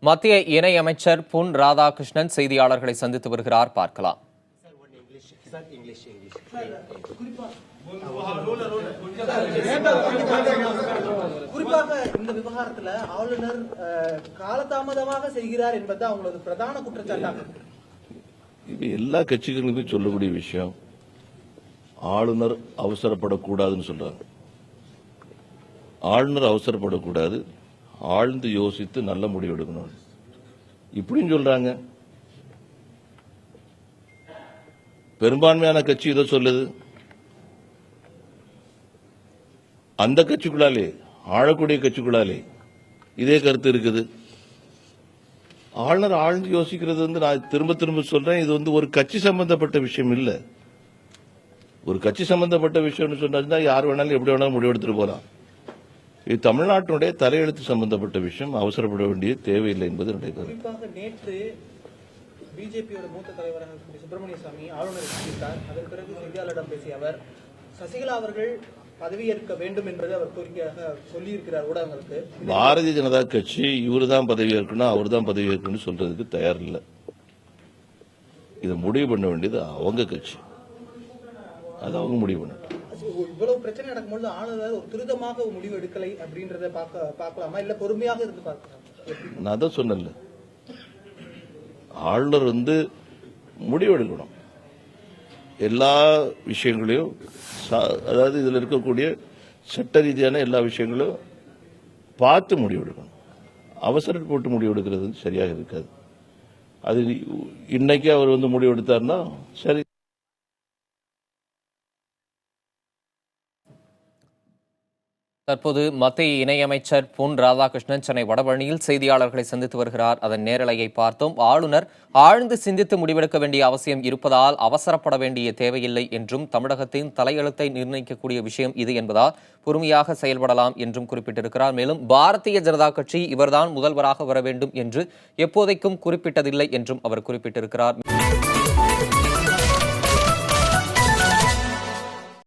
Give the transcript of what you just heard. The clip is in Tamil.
மத்திய இணையமைச்சர் பொன் ராதாகிருஷ்ணன் செய்தியாளர்களை சந்தித்து வருகிறார். பார்க்கலாம். குறிப்பாக இந்த விவகாரத்துல ஆளுநர் காலதாமதமாக செய்கிறார் என்பது அவங்களது பிரதான குற்றச்சாட்டாக இது எல்லா கட்சிகளுக்கும் சொல்லக்கூடிய விஷயம். ஆளுநர் அவசரப்படக்கூடாதுன்னு சொல்றாங்க. ஆளுநர் அவசரப்படக்கூடாது, ஆழ்ந்து யோசித்து நல்ல முடிவு எடுக்கணும் இப்படின்னு சொல்றாங்க. பெரும்பான்மையான கட்சி இதை சொல்லுது. அந்த கட்சிக்குள்ளாலே, ஆளக்கூடிய கட்சிக்குள்ளாலே இதே கருத்து இருக்குது. ஆளுநர் ஆழ்ந்து யோசிக்கிறது நான் திரும்ப திரும்ப சொல்றேன், இது ஒரு கட்சி சம்பந்தப்பட்ட விஷயம் இல்ல. ஒரு கட்சி சம்பந்தப்பட்ட விஷயம்னு சொன்னா யார் வேணாலும் எப்படி வேணாலும் முடிவெடுத்துட்டு போலாம். இது தமிழ்நாட்டினுடைய தலையெழுத்து சம்பந்தப்பட்ட விஷயம், அவசரப்பட வேண்டிய தேவையில்லை என்பது என்னுடைய கருத்து. நேற்று பிஜேபியோட மூத்த தலைவராக சுப்பிரமணிய சாமி ஆளுநர் சந்தித்தார். அதன் பிறகு செய்தியாளரிடம் பேசிய அவர் சசிகலா அவர்கள் பதவியேற்க வேண்டும் என்பது அவர் கோரிக்கையாக சொல்லியிருக்கிறார் ஊடகங்களுக்கு. பாரதிய ஜனதா கட்சி இவரு தான் பதவியேற்கணும், அவர் தான் பதவியேற்கணும் சொல்றதுக்கு தயார் இல்லை. இதை முடிவு பண்ண வேண்டியது அவங்க கட்சி, அது அவங்க முடிவு பண்ண. இவ்வளவு பிரச்சனை நடக்கும்போது ஆளுநர் ஒரு துரிதமாக முடிவு எடுக்கலை அப்படின்றத பார்க்கலாமா, இல்ல பொறுமையாக இருந்து பார்க்கலாம்? நான் தான் சொன்னேன்ல, ஆளுநர் முடிவு எடுக்கணும். எல்லா விஷயங்களையும், அதாவது இதில் இருக்கக்கூடிய சட்ட ரீதியான எல்லா விஷயங்களும் பார்த்து முடிவு எடுக்கணும். அவசர போட்டு முடிவு எடுக்கிறது சரியாக இருக்காது. அது இன்னைக்கு அவர் முடிவு எடுத்தார்னா சரி. தற்போது மத்திய இணையமைச்சர் பொன் ராதாகிருஷ்ணன் சென்னை வடபழனியில் செய்தியாளர்களை சந்தித்து வருகிறார். அதன் நேரலையை பார்த்தோம். ஆளுநர் ஆழ்ந்து சிந்தித்து முடிவெடுக்க வேண்டிய அவசியம் இருப்பதால் அவசரப்பட வேண்டிய தேவையில்லை என்றும், தமிழகத்தின் தலையெழுத்தை நிர்ணயிக்கக்கூடிய விஷயம் இது என்பதால் பொறுமையாக செயல்படலாம் என்றும் குறிப்பிட்டிருக்கிறார். மேலும் பாரதிய ஜனதா கட்சி இவர்தான் முதல்வராக வர வேண்டும் என்று எப்போதைக்கும் குறிப்பிட்டதில்லை என்றும் அவர் குறிப்பிட்டிருக்கிறார்.